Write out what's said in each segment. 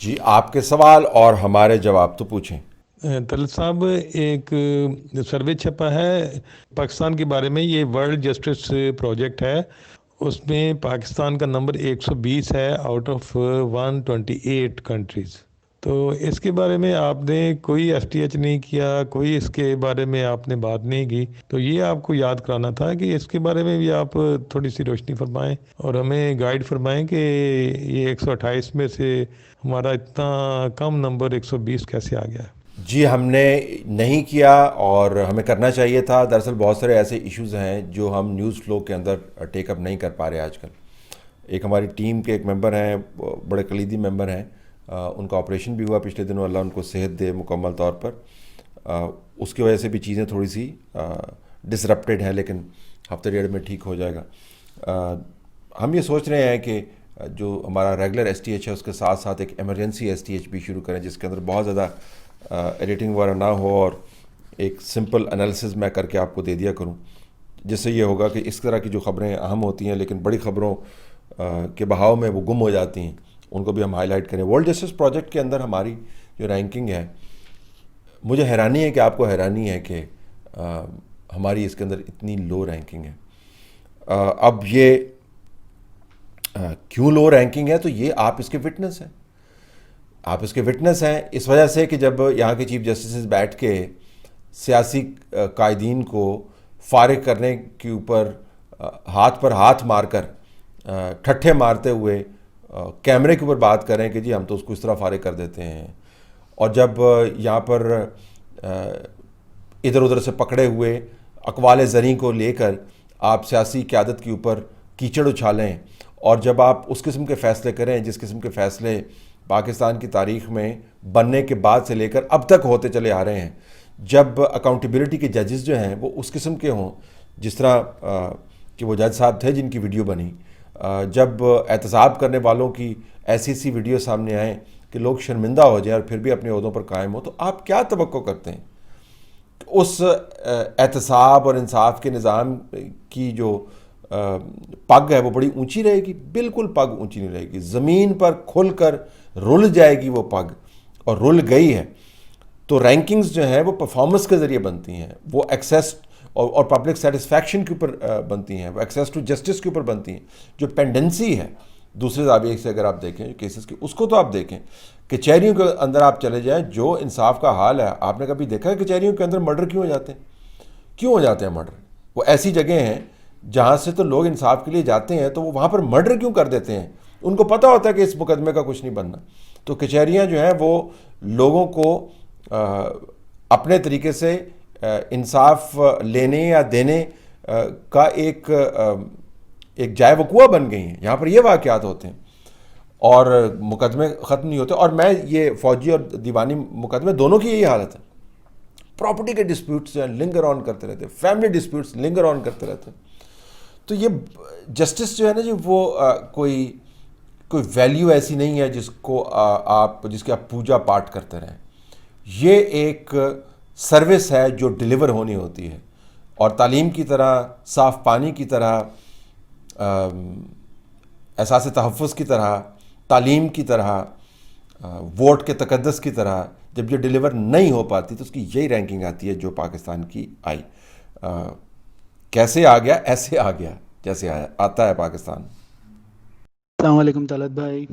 جی آپ کے سوال اور ہمارے جواب تو پوچھیں. طلعت صاحب، ایک سروے چھپا ہے پاکستان کے بارے میں، یہ ورلڈ جسٹس پروجیکٹ ہے. اس میں پاکستان کا نمبر 120 ہے آؤٹ آف 128 کنٹریز. تو اس کے بارے میں آپ نے کوئی ایف ٹی ایچ نہیں کیا، کوئی اس کے بارے میں آپ نے بات نہیں کی. تو یہ آپ کو یاد کرانا تھا کہ اس کے بارے میں بھی آپ تھوڑی سی روشنی فرمائیں اور ہمیں گائیڈ فرمائیں کہ یہ 128 میں سے ہمارا اتنا کم نمبر 120 کیسے آ گیا ہے. جی ہم نے نہیں کیا اور ہمیں کرنا چاہیے تھا. دراصل بہت سارے ایسے ایشوز ہیں جو ہم نیوز فلو کے اندر ٹیک اپ نہیں کر پا رہے آج کل. ایک ہماری ٹیم کے ایک ممبر ہیں، بڑے کلیدی ممبر ہیں، ان کا آپریشن بھی ہوا پچھلے دنوں، اللہ ان کو صحت دے مکمل طور پر. اس کی وجہ سے بھی چیزیں تھوڑی سی ڈسرپٹیڈ ہیں، لیکن ہفتے ڈیڑھ میں ٹھیک ہو جائے گا. ہم یہ سوچ رہے ہیں کہ جو ہمارا ریگولر ایس ٹی ایچ ہے اس کے ساتھ ساتھ ایک ایمرجنسی ایس ٹی ایچ بھی شروع کریں، جس کے اندر بہت زیادہ ایڈیٹنگ وغیرہ نہ ہو اور ایک سمپل انالیسز میں کر کے آپ کو دے دیا کروں، جس سے یہ ہوگا کہ اس طرح کی جو خبریں اہم ہوتی ہیں لیکن بڑی خبروں کے بہاؤ میں وہ گم ہو جاتی ہیں، ان کو بھی ہم ہائی لائٹ کریں. ورلڈ جسٹس پروجیکٹ کے اندر ہماری جو رینکنگ ہے، مجھے حیرانی ہے کہ آپ کو حیرانی ہے کہ ہماری اس کے اندر اتنی لو رینکنگ ہے. اب یہ کیوں لو رینکنگ ہے؟ تو یہ آپ اس کے وٹنس ہیں. آپ اس کے وٹنس ہیں اس وجہ سے کہ جب یہاں کے چیف جسٹسز بیٹھ کے سیاسی قائدین کو فارغ کرنے کے اوپر ہاتھ پر ہاتھ مار کر ٹھٹھے مارتے ہوئے کیمرے کے اوپر بات کریں کہ جی ہم تو اس کو اس طرح فارغ کر دیتے ہیں، اور جب یہاں پر ادھر ادھر سے پکڑے ہوئے اقوال زریں کو لے کر آپ سیاسی قیادت کے اوپر کیچڑ اچھالیں، اور جب آپ اس قسم کے فیصلے کریں جس قسم کے فیصلے پاکستان کی تاریخ میں بننے کے بعد سے لے کر اب تک ہوتے چلے آ رہے ہیں، جب اکاؤنٹیبلٹی کے ججز جو ہیں وہ اس قسم کے ہوں جس طرح کہ وہ جج صاحب تھے جن کی ویڈیو بنی، جب احتساب کرنے والوں کی ایسی ایسی ویڈیو سامنے آئیں کہ لوگ شرمندہ ہو جائیں اور پھر بھی اپنے عہدوں پر قائم ہو، تو آپ کیا توقع کرتے ہیں؟ اس احتساب اور انصاف کے نظام کی جو پگ ہے وہ بڑی اونچی رہے گی؟ بالکل پگ اونچی نہیں رہے گی، زمین پر کھل کر رل جائے گی وہ پگ، اور رل گئی ہے. تو رینکنگز جو ہیں وہ پرفارمنس کے ذریعے بنتی ہیں، وہ ایکسیس اور پبلک سیٹسفیکشن کے اوپر بنتی ہیں، وہ ایکسیس ٹو جسٹس کے اوپر بنتی ہیں. جو پینڈنسی ہے دوسرے زاویے سے اگر آپ دیکھیں کیسز کی، اس کو تو آپ دیکھیں. کچہریوں کے اندر آپ چلے جائیں، جو انصاف کا حال ہے، آپ نے کبھی دیکھا ہے کچہریوں کے اندر مرڈر کیوں ہو جاتے ہیں؟ کیوں ہو جاتے ہیں مرڈر؟ وہ ایسی جگہ ہیں جہاں سے تو لوگ انصاف کے لیے جاتے ہیں، تو وہ وہاں پر مرڈر کیوں کر دیتے ہیں؟ ان کو پتہ ہوتا ہے کہ اس مقدمے کا کچھ نہیں بننا. تو کچہریاں جو ہیں وہ لوگوں کو اپنے طریقے سے انصاف لینے یا دینے کا ایک جائے وقوع بن گئی ہیں. یہاں پر یہ واقعات ہوتے ہیں اور مقدمے ختم نہیں ہوتے. اور میں یہ فوجی اور دیوانی مقدمے دونوں کی یہی حالت ہے. پراپرٹی کے ڈسپیوٹس جو ہیں لنگر آن کرتے رہتے ہیں، فیملی ڈسپیوٹس لنگر آن کرتے رہتے ہیں. تو یہ جسٹس جو ہے نا جی، وہ کوئی ویلیو ایسی نہیں ہے جس کی آپ پوجا پاٹ کرتے رہیں. یہ ایک سروس ہے جو ڈیلیور ہونی ہوتی ہے، اور تعلیم کی طرح، صاف پانی کی طرح، احساس تحفظ کی طرح، تعلیم کی طرح، ووٹ کے تقدس کی طرح جب یہ ڈیلیور نہیں ہو پاتی تو اس کی یہی رینکنگ آتی ہے جو پاکستان کی آئی. کیسے آ گیا؟ ایسے آ گیا جیسے آتا ہے پاکستان. السلام علیکم طلعت بھائی.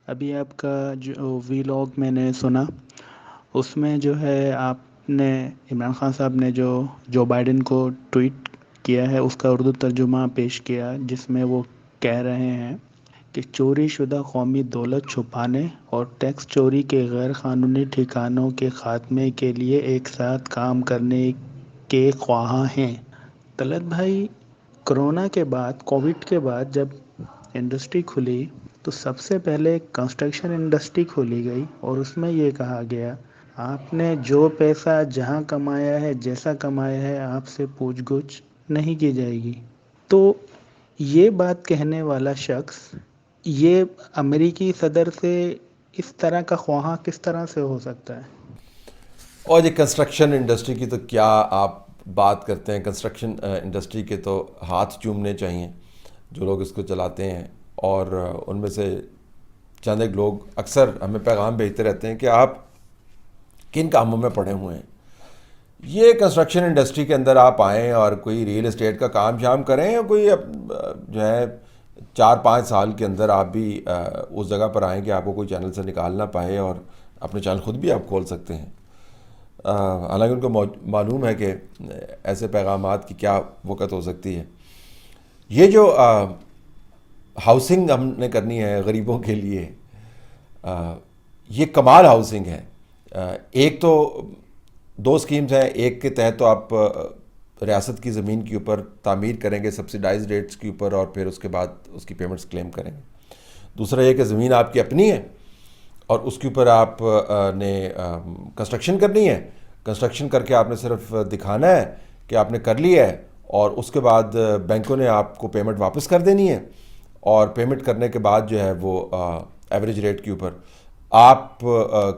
ابھی آپ کا جو ویلاگ میں نے سنا، اس میں جو ہے آپ نے عمران خان صاحب نے جو بائیڈن کو ٹویٹ کیا ہے اس کا اردو ترجمہ پیش کیا، جس میں وہ کہہ رہے ہیں کہ چوری شدہ قومی دولت چھپانے اور ٹیکس چوری کے غیر قانونی ٹھکانوں کے خاتمے کے لیے ایک ساتھ کام کرنے کے خواہاں ہیں. طلعت بھائی، کرونا کے بعد، کووڈ کے بعد جب انڈسٹری کھلی تو سب سے پہلے کنسٹرکشن انڈسٹری کھولی گئی، اور اس میں یہ کہا گیا آپ نے جو پیسہ جہاں کمایا ہے، جیسا کمایا ہے، آپ سے پوچھ گچھ نہیں کی جائے گی. تو یہ بات کہنے والا شخص یہ امریکی صدر سے اس طرح کا خواہاں کس طرح سے ہو سکتا ہے؟ اور یہ کنسٹرکشن انڈسٹری کی تو کیا آپ بات کرتے ہیں؟ کنسٹرکشن انڈسٹری کے تو ہاتھ چومنے چاہیے جو لوگ اس کو چلاتے ہیں، اور ان میں سے چند ایک لوگ اکثر ہمیں پیغام بھیجتے رہتے ہیں کہ آپ کن کاموں میں پڑے ہوئے ہیں. یہ کنسٹرکشن انڈسٹری کے اندر آپ آئیں اور کوئی ریئل اسٹیٹ کا کام شام کریں, اور کوئی جو ہے 4-5 سال کے اندر آپ بھی اس جگہ پر آئیں کہ آپ کو کوئی چینل سے نکال نہ پائے, اور اپنے چینل خود بھی آپ کھول سکتے ہیں. حالانکہ ان کو معلوم ہے کہ ایسے پیغامات کی کیا وقت ہو سکتی ہے. یہ جو ہاؤسنگ ہم نے کرنی ہے غریبوں کے لیے, یہ کمال ہاؤسنگ ہے. ایک تو 2 اسکیمز ہیں. ایک کے تحت تو آپ ریاست کی زمین کے اوپر تعمیر کریں گے سبسیڈائز ریٹس کے اوپر, اور پھر اس کے بعد اس کی پیمنٹس کلیم کریں گے. دوسرا یہ کہ زمین آپ کی اپنی ہے اور اس کے اوپر آپ نے کنسٹرکشن کرنی ہے. کنسٹرکشن کر کے آپ نے صرف دکھانا ہے کہ آپ نے کر لیا ہے, اور اس کے بعد بینکوں نے آپ کو پیمنٹ واپس کر دینی ہے, اور پیمنٹ کرنے کے بعد جو ہے وہ ایوریج ریٹ کے اوپر آپ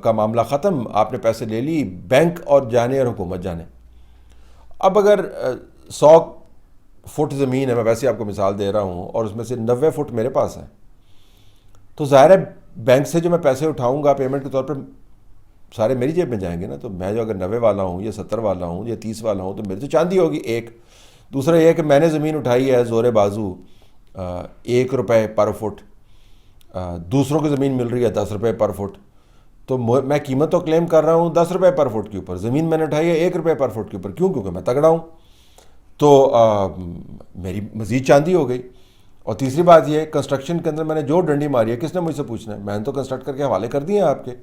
کا معاملہ ختم. آپ نے پیسے لے لی, بینک اور جانے اور حکومت جانے. اب اگر 100 فٹ زمین ہے, میں ویسے آپ کو مثال دے رہا ہوں, اور اس میں سے 90 فٹ میرے پاس ہے, تو ظاہر ہے بینک سے جو میں پیسے اٹھاؤں گا پیمنٹ کے طور پر سارے میری جیب میں جائیں گے نا. تو میں جو اگر 90 والا ہوں یا 70 والا ہوں یا 30 والا ہوں تو میری تو چاندی ہوگی ایک. دوسرا یہ کہ میں نے زمین اٹھائی ہے زور بازو 1 روپے پر فٹ, دوسروں کی زمین مل رہی ہے 10 روپے پر فٹ, تو میں قیمت تو کلیم کر رہا ہوں 10 روپے پر فٹ کے اوپر. زمین میں نے اٹھائی ہے 1 روپے پر فٹ کے اوپر. کیوں؟ کیونکہ میں تگڑا ہوں, تو میری مزید چاندی ہو گئی. اور تیسری بات یہ, کنسٹرکشن کے اندر میں نے جو ڈنڈی ماری ہے کس نے مجھ سے پوچھنا ہے؟ میں نے تو کنسٹرکٹ کر کے حوالے کر دیے ہیں آپ کے.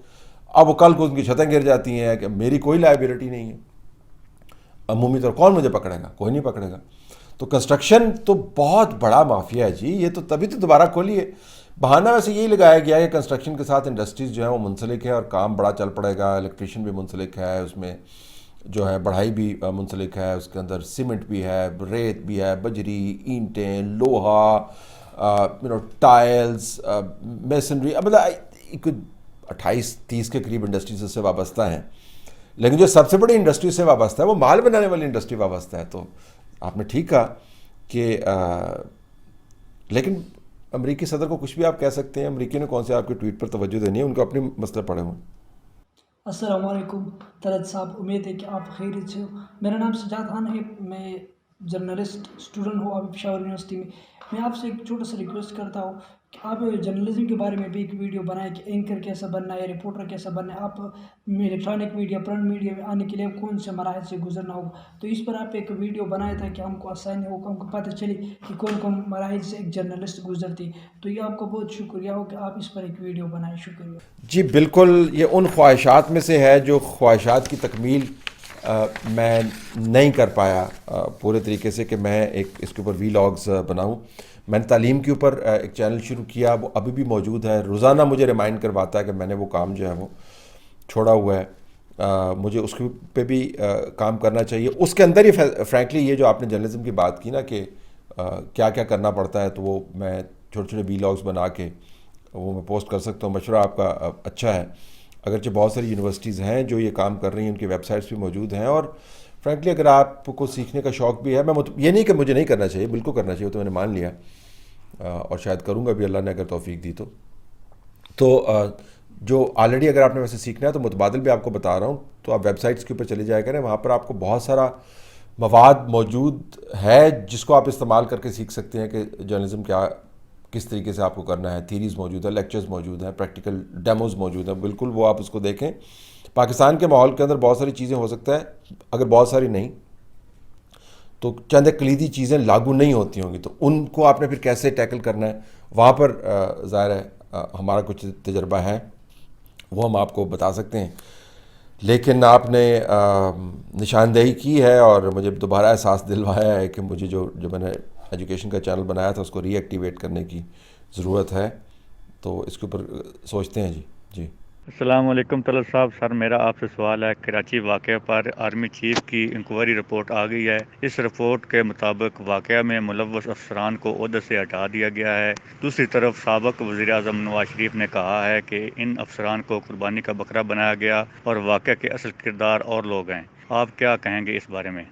اب وہ کل کو ان کی چھتیں گر جاتی ہیں کہ میری کوئی لائبلٹی نہیں ہے. عمومی طور کون مجھے پکڑے گا؟ کوئی نہیں پکڑے گا. تو کنسٹرکشن تو بہت بڑا مافیا ہے جی. یہ تو تبھی تو دوبارہ کھولی ہے. بہانہ ویسے یہی لگایا گیا ہے کہ کنسٹرکشن کے ساتھ انڈسٹریز جو ہیں وہ منسلک ہے اور کام بڑا چل پڑے گا. الیکٹریشین بھی منسلک ہے, اس میں جو ہے بڑھائی بھی منسلک ہے, اس کے اندر سیمنٹ بھی ہے, ریت بھی ہے, بجری, اینٹیں, لوہا, ٹائلز, میسنری. مطلب 28-30 کے قریب انڈسٹریز اس سے وابستہ ہیں. لیکن جو سب سے بڑی انڈسٹری سے وابستہ ہے وہ مال بنانے والی انڈسٹری وابستہ ہے. تو آپ نے ٹھیک کہا کہ لیکن امریکی صدر کو کچھ بھی آپ کہہ سکتے ہیں. امریکی نے کون سے آپ کے ٹویٹ پر توجہ دینی ہے؟ ان کو اپنے مسئلے پڑے ہوئے. السلام علیکم طلعت صاحب, امید ہے کہ آپ خیریت سے ہو. میرا نام سجاد خان ہے, میں جرنلسٹ اسٹوڈنٹ ہوں ابھی پشاور یونیورسٹی میں. میں آپ سے ایک چھوٹا سا ریکویسٹ کرتا ہوں کہ آپ جرنلزم کے بارے میں بھی ایک ویڈیو بنائیں کہ اینکر کیسا بننا ہے, رپورٹر کیسا بننا ہے, آپ الیکٹرانک میڈیا پرنٹ میڈیا میں آنے کے لیے کون سے مراحل سے گزرنا ہوگا. تو اس پر آپ ایک ویڈیو بنائے تھا کہ ہم کو آسانی ہو, ہم کو پتہ چلے کہ کون کون مراحل سے ایک جرنلسٹ گزرتی. تو یہ آپ کو بہت شکریہ ہو کہ آپ اس پر ایک ویڈیو بنائیں. شکریہ جی بالکل. یہ ان خواہشات میں سے ہے جو خواہشات کی تکمیل میں نہیں کر پایا پورے طریقے سے کہ میں ایک اس کے اوپر ویلاگز بناؤں. میں نے تعلیم کے اوپر ایک چینل شروع کیا, وہ ابھی بھی موجود ہے. روزانہ مجھے ریمائنڈ کرواتا ہے کہ میں نے وہ کام جو ہے وہ چھوڑا ہوا ہے. مجھے اس پہ بھی کام کرنا چاہیے. اس کے اندر ہی فرینکلی یہ جو آپ نے جرنلزم کی بات کی نا کہ کیا کیا کرنا پڑتا ہے, تو وہ میں چھوٹے چھوٹے ویلاگز بنا کے وہ میں پوسٹ کر سکتا ہوں. مشورہ آپ کا اچھا ہے. اگرچہ بہت ساری یونیورسٹیز ہیں جو یہ کام کر رہی ہیں, ان کی ویب سائٹس بھی موجود ہیں, اور فرینکلی اگر آپ کو سیکھنے کا شوق بھی ہے, میں یہ نہیں کہ مجھے نہیں کرنا چاہیے, بالکل کرنا چاہیے, تو میں نے مان لیا اور شاید کروں گا بھی اللہ نے اگر توفیق دی تو جو آلریڈی اگر آپ نے ویسے سیکھنا ہے تو متبادل بھی آپ کو بتا رہا ہوں, تو آپ ویب سائٹس کے اوپر چلے جایا کریں. وہاں پر آپ کو بہت سارا مواد موجود ہے جس کو آپ استعمال کر کے سیکھ سکتے ہیں کہ جرنلزم کس طریقے سے آپ کو کرنا ہے. تھیریز موجود ہے, لیکچرز موجود ہیں, پریکٹیکل ڈیموز موجود ہیں. بالکل وہ آپ اس کو دیکھیں. پاکستان کے ماحول کے اندر بہت ساری چیزیں ہو سکتا ہے, اگر بہت ساری نہیں تو چند کلیدی چیزیں لاگو نہیں ہوتی ہوں گی, تو ان کو آپ نے پھر کیسے ٹیکل کرنا ہے, وہاں پر ظاہر ہے ہمارا کچھ تجربہ ہے, وہ ہم آپ کو بتا سکتے ہیں. لیکن آپ نے نشاندہی کی ہے اور مجھے دوبارہ احساس دلوایا ہے کہ مجھے جو میں نے ایجوکیشن کا چینل بنایا تھا اس کو ری ایکٹیویٹ کرنے کی ضرورت ہے. تو اس کے اوپر سوچتے ہیں. جی السلام علیکم طلعت صاحب. سر میرا آپ سے سوال ہے, کراچی واقعہ پر آرمی چیف کی انکوائری رپورٹ آ گئی ہے. اس رپورٹ کے مطابق واقعہ میں ملوث افسران کو عہدے سے ہٹا دیا گیا ہے. دوسری طرف سابق وزیر اعظم نواز شریف نے کہا ہے کہ ان افسران کو قربانی کا بکرا بنایا گیا اور واقعہ کے اصل کردار اور لوگ ہیں. آپ کیا کہیں گے اس بارے میں؟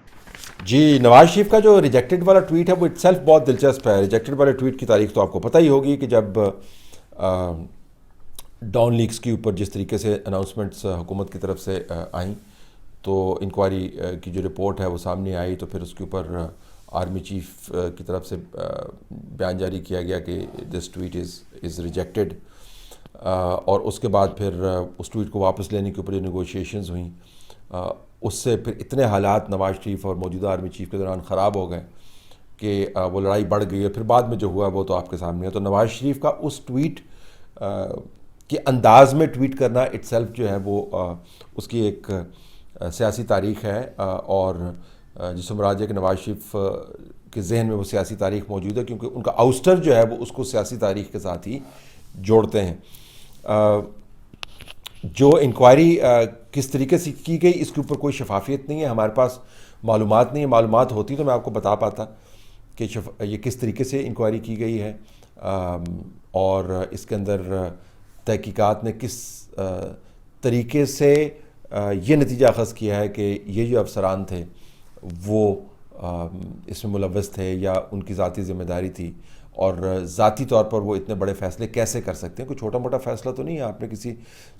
جی, نواز شریف کا جو ریجیکٹڈ والا ٹویٹ ہے وہ اٹ سیلف بہت دلچسپ ہے. ریجیکٹڈ والے ٹویٹ کی تاریخ تو آپ کو پتہ ہی ہوگی کہ جب ڈاؤن لیکس کے اوپر جس طریقے سے اناؤنسمنٹس حکومت کی طرف سے آئیں تو انکوائری کی جو رپورٹ ہے وہ سامنے آئی تو پھر اس کے اوپر آرمی چیف کی طرف سے بیان جاری کیا گیا کہ دس ٹویٹ از ریجیکٹڈ، اور اس کے بعد پھر اس ٹویٹ کو واپس لینے کے اوپر جو نیگوشیشنز ہوئیں اس سے پھر اتنے حالات نواز شریف اور موجودہ آرمی چیف کے دوران خراب ہو گئے کہ وہ لڑائی بڑھ گئی ہے. پھر بعد میں جو ہوا وہ تو آپ کے سامنے ہے. تو نواز شریف کا اس ٹویٹ کے انداز میں ٹویٹ کرنا اٹ سیلف جو ہے وہ اس کی ایک سیاسی تاریخ ہے، اور جس سے مراد ہے کہ نواز شریف کے ذہن میں وہ سیاسی تاریخ موجود ہے کیونکہ ان کا آؤسٹر جو ہے وہ اس کو سیاسی تاریخ کے ساتھ ہی جوڑتے ہیں. جو انکوائری کس طریقے سے کی گئی اس کے اوپر کوئی شفافیت نہیں ہے، ہمارے پاس معلومات نہیں ہے. معلومات ہوتی تو میں آپ کو بتا پاتا کہ یہ کس طریقے سے انکوائری کی گئی ہے اور اس کے اندر تحقیقات نے کس طریقے سے یہ نتیجہ اخذ کیا ہے کہ یہ جو افسران تھے وہ اس میں ملوث تھے یا ان کی ذاتی ذمہ داری تھی، اور ذاتی طور پر وہ اتنے بڑے فیصلے کیسے کر سکتے ہیں. کوئی چھوٹا موٹا فیصلہ تو نہیں ہے. آپ نے کسی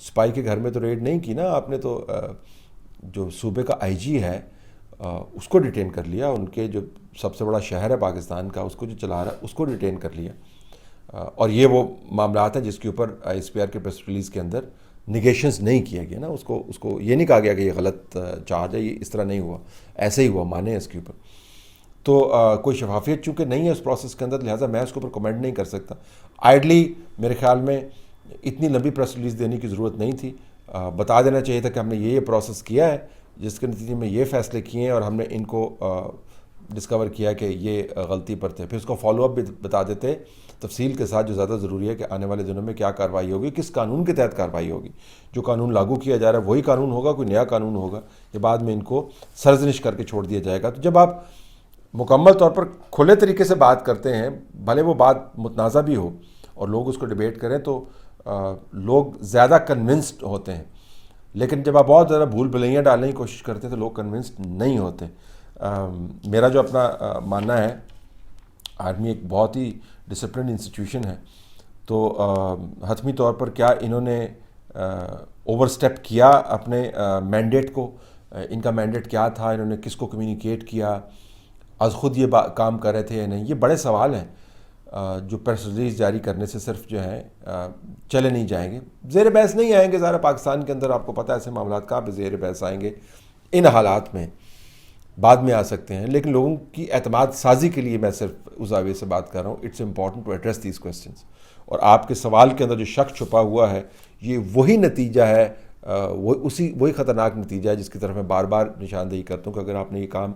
سپاہی کے گھر میں تو ریڈ نہیں کی نا، آپ نے تو جو صوبے کا آئی جی ہے اس کو ڈیٹین کر لیا، ان کے جو سب سے بڑا شہر ہے پاکستان کا اس کو جو چلا رہا ہے اس کو ڈیٹین کر لیا. اور یہ وہ معاملات ہیں جس کے اوپر ایس پی آر کے پریس ریلیز کے اندر نگیشنز نہیں کیا گیا نا. اس کو یہ نہیں کہا گیا کہ یہ غلط چارج ہے، یہ اس طرح نہیں ہوا، ایسے ہی ہوا، مانے اس کے اوپر. تو کوئی شفافیت چونکہ نہیں ہے اس پروسیس کے اندر، لہٰذا میں اس کے اوپر کمنٹ نہیں کر سکتا. آئیڈلی میرے خیال میں اتنی لمبی پریس ریلیز دینے کی ضرورت نہیں تھی. بتا دینا چاہیے تھا کہ ہم نے یہ پروسیس کیا ہے جس کے نتیجے میں یہ فیصلے کیے ہیں اور ہم نے ان کو ڈسکور کیا کہ یہ غلطی پر تھے. پھر اس کو فالو اپ بھی بتا دیتے تفصیل کے ساتھ، جو زیادہ ضروری ہے کہ آنے والے دنوں میں کیا کارروائی ہوگی، کس قانون کے تحت کارروائی ہوگی. جو قانون لاگو کیا جا رہا ہے وہی قانون ہوگا، کوئی نیا قانون ہوگا، یہ بعد میں ان کو سرزنش کر کے چھوڑ دیا جائے گا. تو جب آپ مکمل طور پر کھلے طریقے سے بات کرتے ہیں، بھلے وہ بات متنازع بھی ہو اور لوگ اس کو ڈیبیٹ کریں تو لوگ زیادہ کنونسڈ ہوتے ہیں. لیکن جب آپ بہت زیادہ بھول بھلیاں ڈالنے کی کوشش کرتے ہیں تو لوگ کنونسڈ نہیں ہوتے. میرا جو اپنا ماننا ہے، آرمی ایک بہت ہی ڈسپلنڈ انسٹیٹیوشن ہے، تو حتمی طور پر کیا انہوں نے اوور سٹیپ کیا اپنے مینڈیٹ کو؟ ان کا مینڈیٹ کیا تھا؟ انہوں نے کس کو کمیونیکیٹ کیا؟ از خود یہ کام کر رہے تھے یا نہیں؟ یہ بڑے سوال ہیں جو پریس ریلیز جاری کرنے سے صرف جو ہیں چلے نہیں جائیں گے. زیر بحث نہیں آئیں گے. ظاہر پاکستان کے اندر آپ کو پتہ ہے ایسے معاملات کہاں پہ زیر بحث آئیں گے. ان حالات میں بعد میں آ سکتے ہیں، لیکن لوگوں کی اعتماد سازی کے لیے میں صرف اس زاویے سے بات کر رہا ہوں. It's important to address these questions. اور آپ کے سوال کے اندر جو شک چھپا ہوا ہے یہ وہی نتیجہ ہے، وہی خطرناک نتیجہ ہے جس کی طرف میں بار بار نشاندہی کرتا ہوں کہ اگر آپ نے یہ کام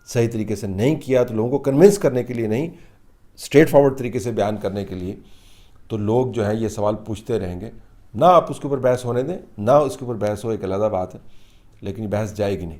صحیح طریقے سے نہیں کیا تو لوگوں کو کنونس کرنے کے لیے نہیں، اسٹریٹ فارورڈ طریقے سے بیان کرنے کے لیے، تو لوگ جو ہیں یہ سوال پوچھتے رہیں گے. نہ آپ اس کے اوپر بحث ہونے دیں، نہ اس کے اوپر بحث ہو، ایک علیحدہ بات ہے، لیکن یہ بحث جائے گی نہیں.